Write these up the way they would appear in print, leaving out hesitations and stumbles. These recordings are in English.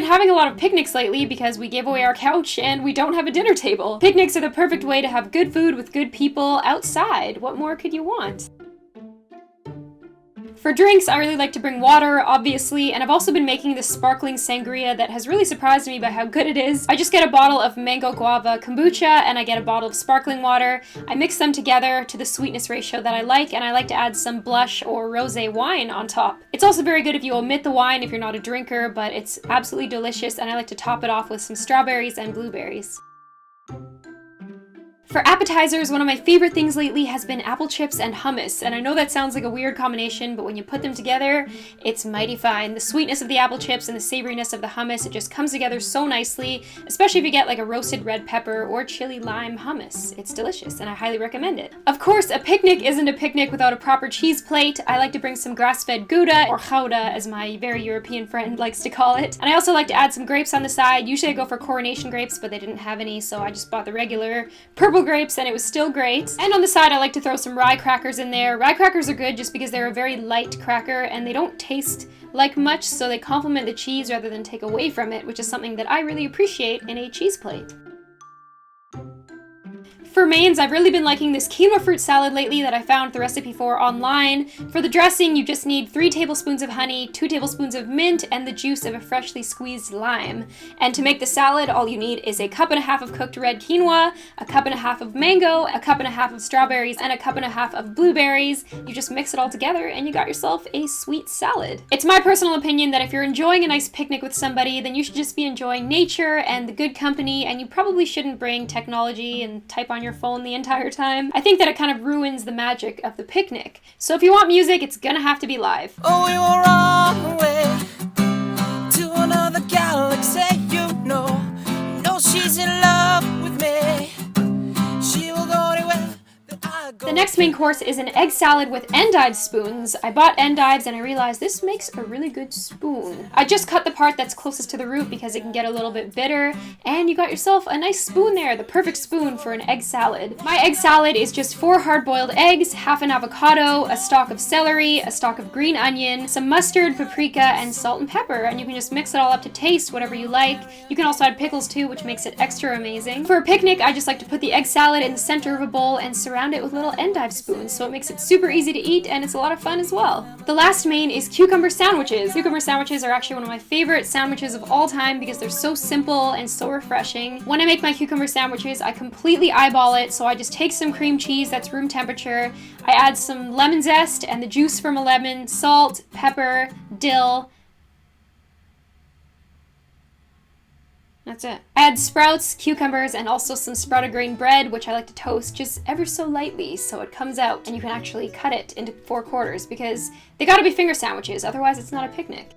been having a lot of picnics lately because we gave away our couch and we don't have a dinner table. Picnics are the perfect way to have good food with good people outside. What more could you want? For drinks, I really like to bring water, obviously, and I've also been making this sparkling sangria that has really surprised me by how good it is. I just get a bottle of mango guava kombucha and I get a bottle of sparkling water. I mix them together to the sweetness ratio that I like, and I like to add some blush or rosé wine on top. It's also very good if you omit the wine if you're not a drinker, but it's absolutely delicious, and I like to top it off with some strawberries and blueberries. For appetizers, one of my favorite things lately has been apple chips and hummus, and I know that sounds like a weird combination, but when you put them together, it's mighty fine. The sweetness of the apple chips and the savoriness of the hummus, it just comes together so nicely, especially if you get like a roasted red pepper or chili lime hummus. It's delicious, and I highly recommend it. Of course, a picnic isn't a picnic without a proper cheese plate. I like to bring some grass-fed Gouda, or Gouda as my very European friend likes to call it, and I also like to add some grapes on the side. Usually I go for coronation grapes, but they didn't have any, so I just bought the regular purple grapes, and it was still great. And on the side, I like to throw some rye crackers in there. Rye crackers are good just because they're a very light cracker and they don't taste like much, so they complement the cheese rather than take away from it, which is something that I really appreciate in a cheese plate. For mains, I've really been liking this quinoa fruit salad lately that I found the recipe for online. For the dressing, you just need 3 tablespoons of honey, 2 tablespoons of mint, and the juice of a freshly squeezed lime. And to make the salad, all you need is a 1.5 cups of cooked red quinoa, 1.5 cups of mango, 1.5 cups of strawberries, and 1.5 cups of blueberries. You just mix it all together and you got yourself a sweet salad. It's my personal opinion that if you're enjoying a nice picnic with somebody, then you should just be enjoying nature and the good company, and you probably shouldn't bring technology and type on your phone the entire time. I think that it kind of ruins the magic of the picnic. So if you want music, it's gonna have to be live. Oh, we were on the way to another galaxy, you know she's in love with me. She will go anywhere that I go. The next main course is an egg salad with endive spoons. I bought endives and I realized this makes a really good spoon. I just cut the part that's closest to the root because it can get a little bit bitter, and you got yourself a nice spoon there, the perfect spoon for an egg salad. My egg salad is just 4 hard-boiled eggs, half an avocado, a stalk of celery, a stalk of green onion, some mustard, paprika, and salt and pepper, and you can just mix it all up to taste, whatever you like. You can also add pickles too, which makes it extra amazing. For a picnic, I just like to put the egg salad in the center of a bowl and surround it with little endive spoons, so it makes it super easy to eat and it's a lot of fun as well. The last main is cucumber sandwiches. Cucumber sandwiches are actually one of my favorite sandwiches of all time because they're so simple and so refreshing. When I make my cucumber sandwiches, I completely eyeball it, so I just take some cream cheese that's room temperature, I add some lemon zest and the juice from a lemon, salt, pepper, dill. That's it. I add sprouts, cucumbers, and also some sprouted grain bread, which I like to toast just ever so lightly so it comes out and you can actually cut it into 4 quarters because they gotta be finger sandwiches, otherwise it's not a picnic.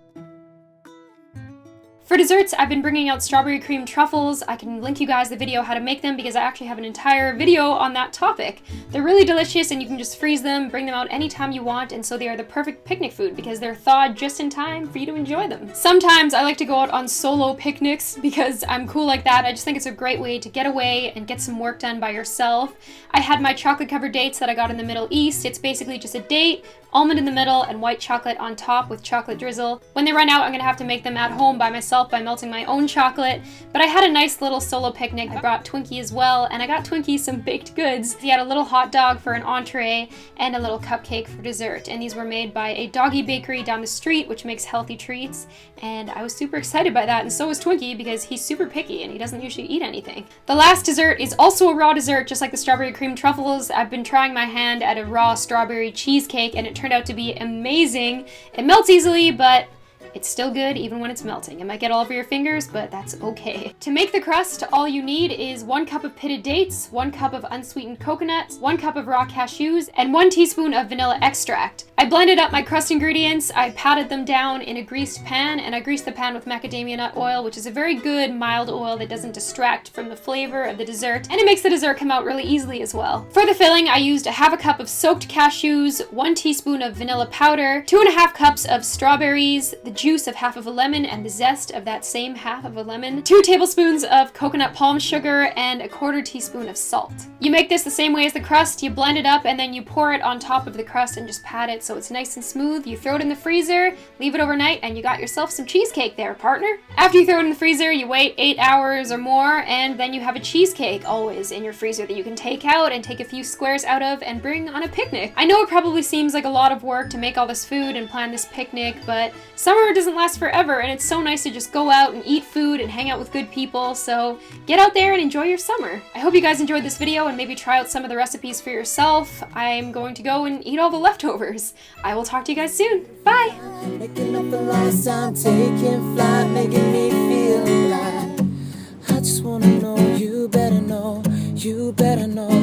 For desserts, I've been bringing out strawberry cream truffles. I can link you guys the video how to make them because I actually have an entire video on that topic. They're really delicious and you can just freeze them, bring them out anytime you want, and so they are the perfect picnic food because they're thawed just in time for you to enjoy them. Sometimes I like to go out on solo picnics because I'm cool like that. I just think it's a great way to get away and get some work done by yourself. I had my chocolate covered dates that I got in the Middle East. It's basically just a date, almond in the middle, and white chocolate on top with chocolate drizzle. When they run out, I'm gonna have to make them at home by myself by melting my own chocolate, but I had a nice little solo picnic. I brought Twinkie as well, and I got Twinkie some baked goods. He had a little hot dog for an entree and a little cupcake for dessert, and these were made by a doggy bakery down the street, which makes healthy treats, and I was super excited by that, and so was Twinkie because he's super picky and he doesn't usually eat anything. The last dessert is also a raw dessert, just like the strawberry cream truffles. I've been trying my hand at a raw strawberry cheesecake, and it turned out to be amazing. It melts easily, but it's still good even when it's melting. It might get all over your fingers, but that's okay. To make the crust, all you need is 1 cup of pitted dates, 1 cup of unsweetened coconut, 1 cup of raw cashews, and 1 teaspoon of vanilla extract. I blended up my crust ingredients, I patted them down in a greased pan, and I greased the pan with macadamia nut oil, which is a very good mild oil that doesn't distract from the flavor of the dessert, and it makes the dessert come out really easily as well. For the filling, I used 1/2 cup of soaked cashews, 1 teaspoon of vanilla powder, 2.5 cups of strawberries, the juice of half of a lemon and the zest of that same half of a lemon, 2 tablespoons of coconut palm sugar, and a 1/4 teaspoon of salt. You make this the same way as the crust. You blend it up and then you pour it on top of the crust and just pat it so it's nice and smooth. You throw it in the freezer, leave it overnight, and you got yourself some cheesecake there, partner. After you throw it in the freezer, you wait 8 hours or more, and then you have a cheesecake always in your freezer that you can take out and take a few squares out of and bring on a picnic. I know it probably seems like a lot of work to make all this food and plan this picnic, but summer doesn't last forever, and it's so nice to just go out and eat food and hang out with good people, so get out there and enjoy your summer. I hope you guys enjoyed this video and maybe try out some of the recipes for yourself. I'm going to go and eat all the leftovers. I will talk to you guys soon. Bye! Making up the last time, taking flight, making me feel alive. I just wanna know, you better know, you better know.